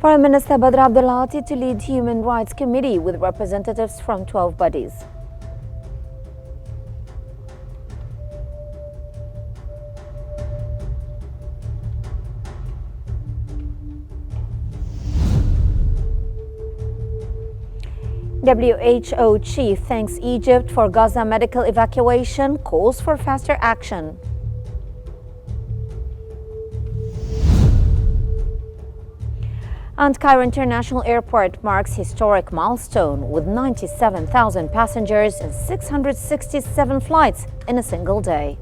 Prime Minister Badr Abdulati to lead Human Rights Committee with representatives from 12 bodies. WHO chief thanks Egypt for Gaza medical evacuation, calls for faster action. And Cairo International Airport marks historic milestone with 97,000 passengers and 667 flights in a single day.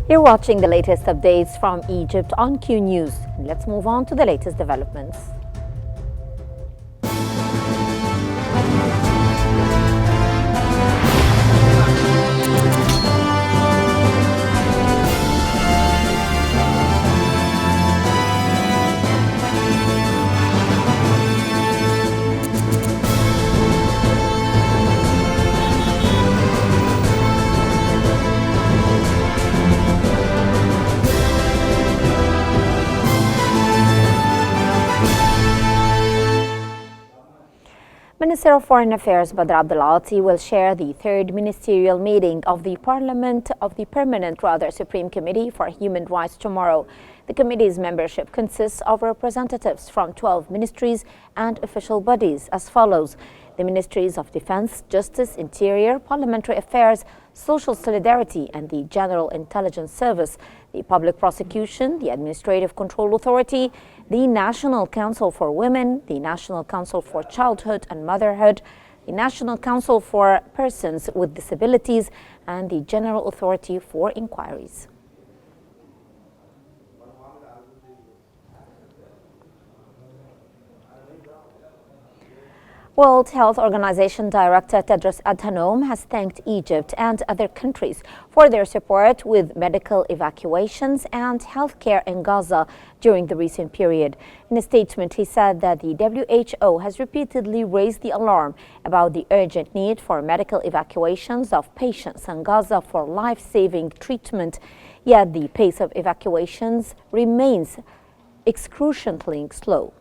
You're watching the latest updates from Egypt on Qnews. Let's move on to the latest developments. Minister of Foreign Affairs Badr Abdulati will chair the third ministerial meeting of the Permanent Supreme Committee for Human Rights tomorrow. The committee's membership consists of representatives from 12 ministries and official bodies as follows: the Ministries of Defense, Justice, Interior, Parliamentary Affairs, Social Solidarity and the General Intelligence Service, the Public Prosecution, the Administrative Control Authority, the National Council for Women, the National Council for Childhood and Motherhood, the National Council for Persons with Disabilities, and the General Authority for Inquiries. World Health Organization Director Tedros Adhanom has thanked Egypt and other countries for their support with medical evacuations and healthcare in Gaza during the recent period. In a statement, he said that the WHO has repeatedly raised the alarm about the urgent need for medical evacuations of patients in Gaza for life-saving treatment, yet the pace of evacuations remains excruciatingly slow.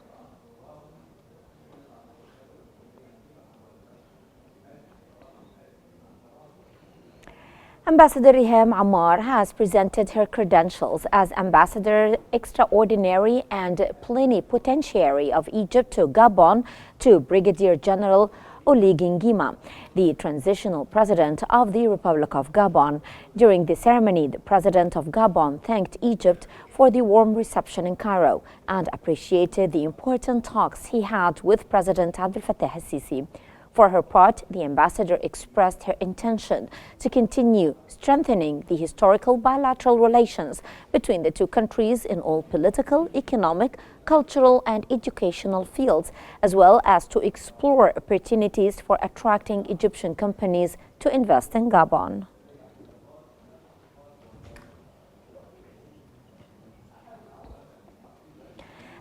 Ambassador Riham Ammar has presented her credentials as Ambassador Extraordinary and Plenipotentiary of Egypt to Gabon to Brigadier General Oligui Nguema, the transitional president of the Republic of Gabon. During the ceremony, the president of Gabon thanked Egypt for the warm reception in Cairo and appreciated the important talks he had with President Abdel Fattah el-Sisi. For her part, the ambassador expressed her intention to continue strengthening the historical bilateral relations between the two countries in all political, economic, cultural and educational fields, as well as to explore opportunities for attracting Egyptian companies to invest in Gabon.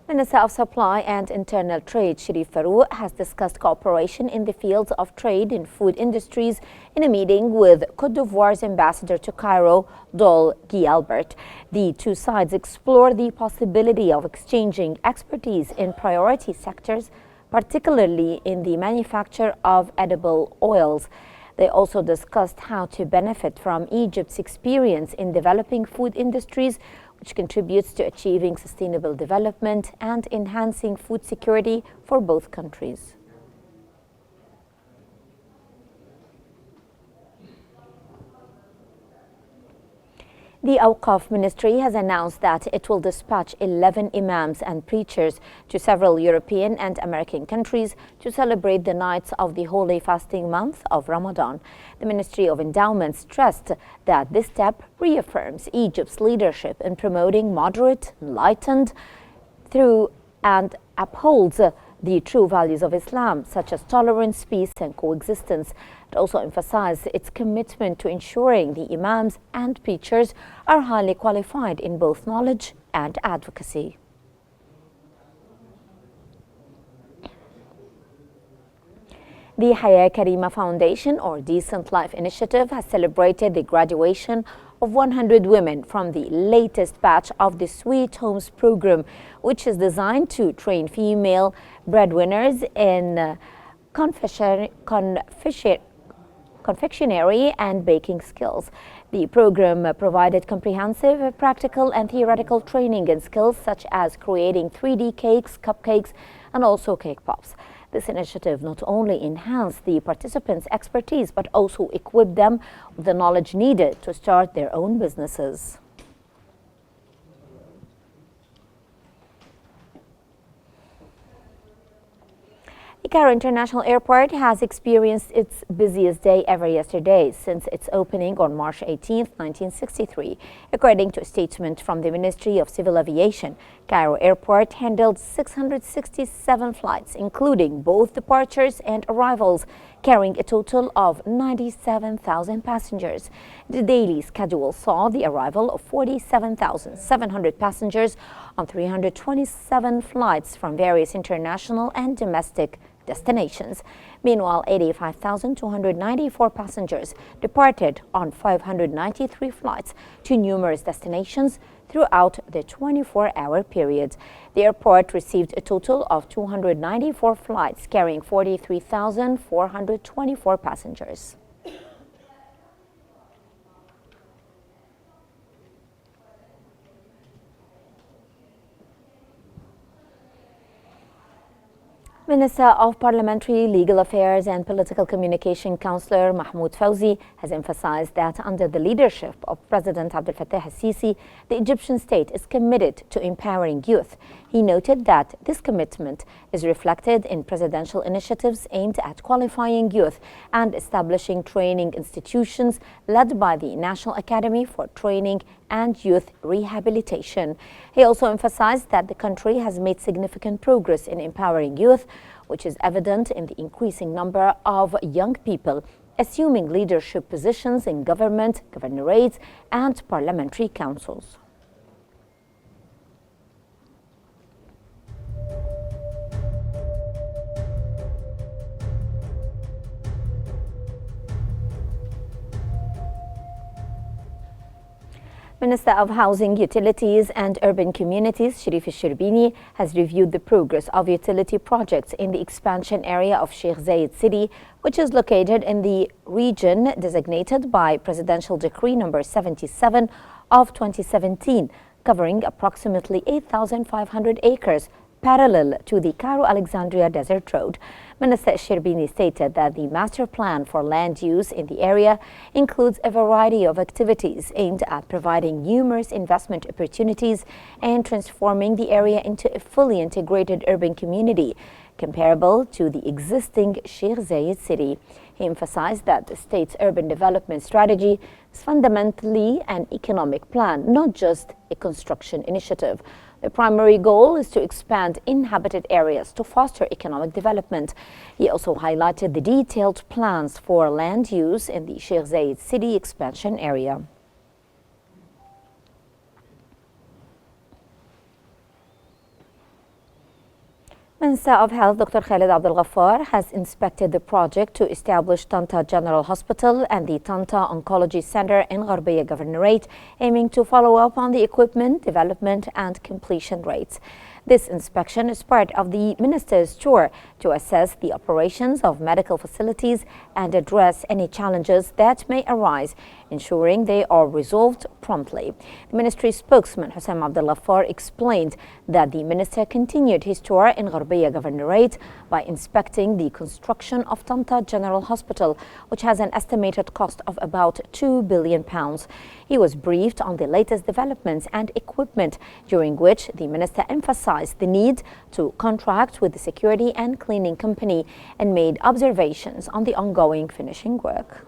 Minister of Supply and Internal Trade Sherif Farouk has discussed cooperation in the fields of trade in food industries in a meeting with Côte d'Ivoire's ambassador to Cairo, Dol Guy Albert. The two sides explore the possibility of exchanging expertise in priority sectors, particularly in the manufacture of edible oils. They also discussed how to benefit from Egypt's experience in developing food industries, which contributes to achieving sustainable development and enhancing food security for both countries. The Awqaf Ministry has announced that it will dispatch 11 imams and preachers to several European and American countries to celebrate the nights of the holy fasting month of Ramadan. The Ministry of Endowment stressed that this step reaffirms Egypt's leadership in promoting moderate, enlightened, through and upholds the true values of Islam, such as tolerance, peace, and coexistence. It also emphasized its commitment to ensuring the imams and preachers are highly qualified in both knowledge and advocacy. The Haya Karima Foundation, or Decent Life Initiative, has celebrated the graduation of 100 women from the latest batch of the Sweet Homes program, which is designed to train female breadwinners in confectionery and baking skills. The program provided comprehensive practical and theoretical training in skills such as creating 3D cakes, cupcakes, and also cake pops. This initiative not only enhanced the participants' expertise, but also equipped them with the knowledge needed to start their own businesses. The Cairo International Airport has experienced its busiest day ever yesterday since its opening on March 18, 1963. According to a statement from the Ministry of Civil Aviation, Cairo Airport handled 667 flights, including both departures and arrivals, carrying a total of 97,000 passengers. The daily schedule saw the arrival of 47,700 passengers on 327 flights from various international and domestic destinations. Meanwhile, 85,294 passengers departed on 593 flights to numerous destinations throughout the 24-hour period. The airport received a total of 294 flights carrying 43,424 passengers. Minister of Parliamentary Legal Affairs and Political Communication Councillor Mahmoud Fawzi has emphasized that under the leadership of President Abdel Fattah al-Sisi, the Egyptian state is committed to empowering youth. He noted that this commitment is reflected in presidential initiatives aimed at qualifying youth and establishing training institutions led by the National Academy for Training and Youth Rehabilitation. He also emphasized that the country has made significant progress in empowering youth, which is evident in the increasing number of young people assuming leadership positions in government, governorates, and parliamentary councils. Minister of Housing, Utilities and Urban Communities, Sharif al-Shirbini, has reviewed the progress of utility projects in the expansion area of Sheikh Zayed City, which is located in the region designated by Presidential Decree number 77 of 2017, covering approximately 8,500 acres parallel to the Cairo-Alexandria Desert Road. Minister Shirbini stated that the master plan for land use in the area includes a variety of activities aimed at providing numerous investment opportunities and transforming the area into a fully integrated urban community comparable to the existing Sheikh Zayed city. He emphasized that the state's urban development strategy is fundamentally an economic plan, not just a construction initiative. The primary goal is to expand inhabited areas to foster economic development. He also highlighted the detailed plans for land use in the Sheikh Zayed city expansion area. Minister of Health Dr. Khalid Abdel Ghaffar has inspected the project to establish Tanta General Hospital and the Tanta Oncology Center in Gharbiya Governorate, aiming to follow up on the equipment, development and completion rates. This inspection is part of the minister's tour to assess the operations of medical facilities and address any challenges that may arise, ensuring they are resolved promptly. The ministry spokesman Hussein Abdulghaffar explained that the minister continued his tour in Gharbiya Governorate by inspecting the construction of Tanta General Hospital, which has an estimated cost of about £2 billion. He was briefed on the latest developments and equipment, during which the minister emphasized the need to contract with the security and cleaning company and made observations on the ongoing finishing work.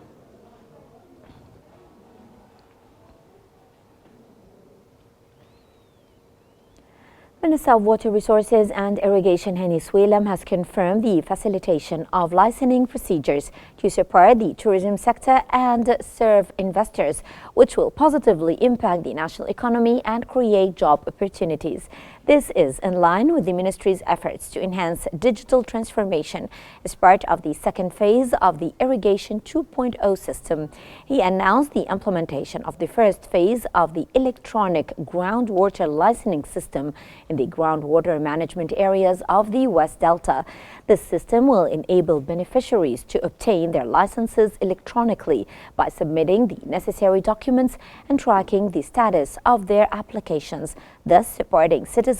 Minister of Water Resources and Irrigation Hani Swelam has confirmed the facilitation of licensing procedures to support the tourism sector and serve investors, which will positively impact the national economy and create job opportunities. This is in line with the ministry's efforts to enhance digital transformation as part of the second phase of the Irrigation 2.0 system. He announced the implementation of the first phase of the electronic groundwater licensing system in the groundwater management areas of the West Delta. This system will enable beneficiaries to obtain their licenses electronically by submitting the necessary documents and tracking the status of their applications, thus supporting citizens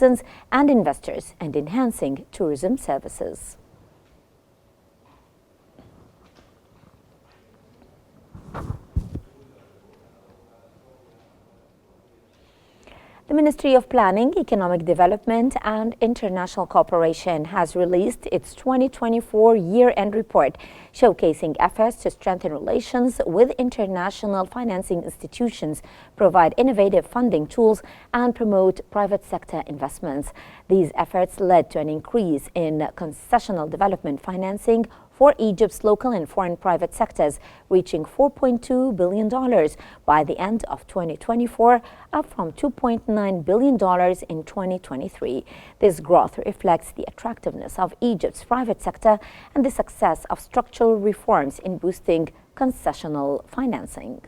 and investors and enhancing tourism services. The Ministry of Planning, Economic Development and International Cooperation has released its 2024 year-end report, showcasing efforts to strengthen relations with international financing institutions, provide innovative funding tools, and promote private sector investments. These efforts led to an increase in concessional development financing for Egypt's local and foreign private sectors, reaching $4.2 billion by the end of 2024, up from $2.9 billion in 2023. This growth reflects the attractiveness of Egypt's private sector and the success of structural reforms in boosting concessional financing.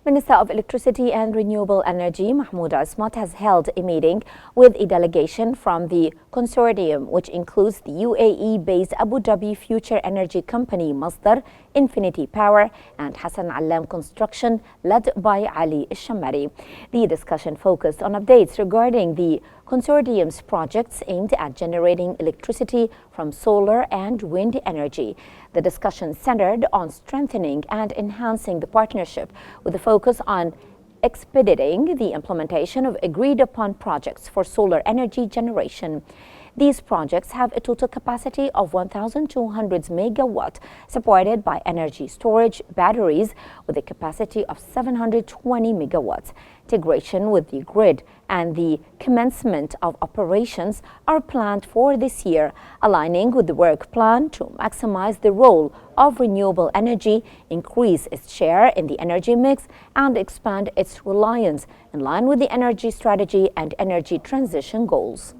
Minister of Electricity and Renewable Energy, Mahmoud Asmat, has held a meeting with a delegation from the consortium, which includes the UAE-based Abu Dhabi Future Energy Company, Masdar, Infinity Power, and Hassan Allam Construction, led by Ali Al-Shammari. The discussion focused on updates regarding the consortium's projects aimed at generating electricity from solar and wind energy. The discussion centered on strengthening and enhancing the partnership with a focus on expediting the implementation of agreed-upon projects for solar energy generation. These projects have a total capacity of 1,200 megawatt, supported by energy storage batteries with a capacity of 720 megawatts. Integration with the grid and the commencement of operations are planned for this year, aligning with the work plan to maximize the role of renewable energy, increase its share in the energy mix, and expand its reliance in line with the energy strategy and energy transition goals.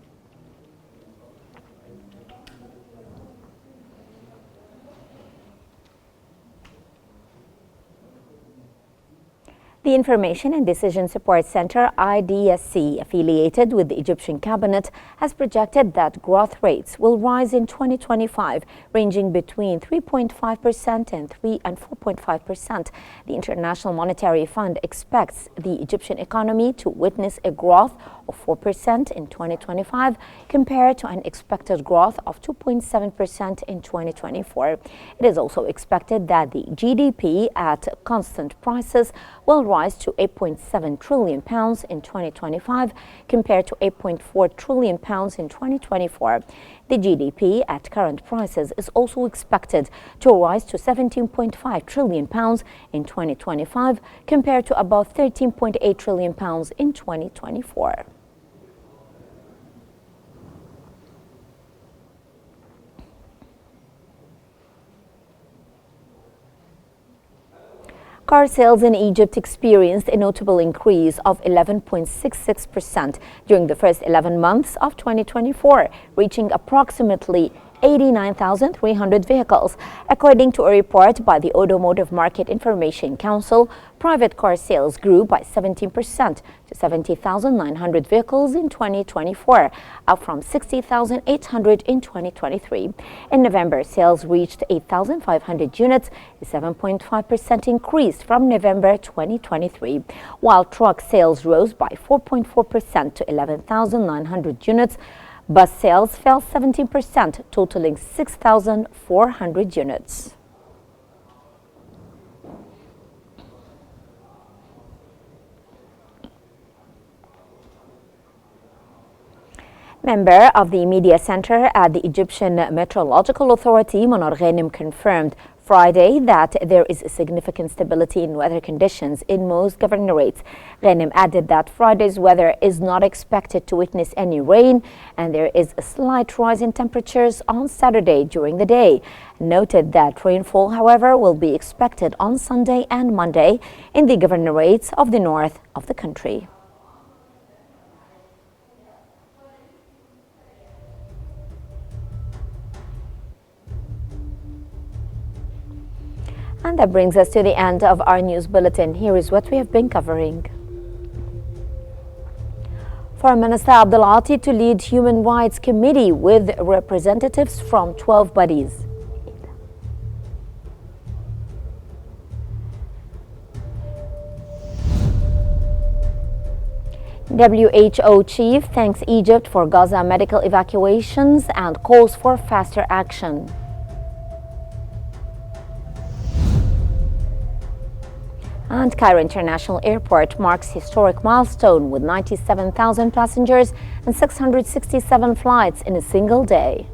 The Information and Decision Support Center, IDSC, affiliated with the Egyptian cabinet, has projected that growth rates will rise in 2025, ranging between 3.5% and 4.5%. The International Monetary Fund expects the Egyptian economy to witness a growth of 4% in 2025, compared to an expected growth of 2.7% in 2024. It is also expected that the GDP at constant prices will rise to £8.7 trillion in 2025, compared to £8.4 trillion in 2024. The GDP at current prices is also expected to rise to £17.5 trillion in 2025, compared to about £13.8 trillion in 2024. Car sales in Egypt experienced a notable increase of 11.66% during the first 11 months of 2024, reaching approximately 89,300 vehicles. According to a report by the Automotive Market Information Council, private car sales grew by 17% to 70,900 vehicles in 2024, up from 60,800 in 2023. In November, sales reached 8,500 units, a 7.5% increase from November 2023, while truck sales rose by 4.4% to 11,900 units. Bus sales fell 17%, totaling 6,400 units. Member of the media center at the Egyptian Meteorological Authority, Manar Ghanem, confirmed Friday that there is a significant stability in weather conditions in most governorates. Ghanem added that Friday's weather is not expected to witness any rain, and there is a slight rise in temperatures on Saturday during the day. Noted that rainfall, however, will be expected on Sunday and Monday in the governorates of the north of the country. And that brings us to the end of our news bulletin. Here is what we have been covering. Foreign Minister Abdulati to lead Human Rights Committee with representatives from 12 bodies. WHO chief thanks Egypt for Gaza medical evacuations and calls for faster action. And Cairo International Airport marks historic milestone with 97,000 passengers and 667 flights in a single day.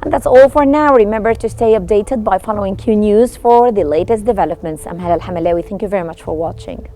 And that's all for now. Remember to stay updated by following Qnews for the latest developments. I'm Halal Hamalawi. Thank you very much for watching.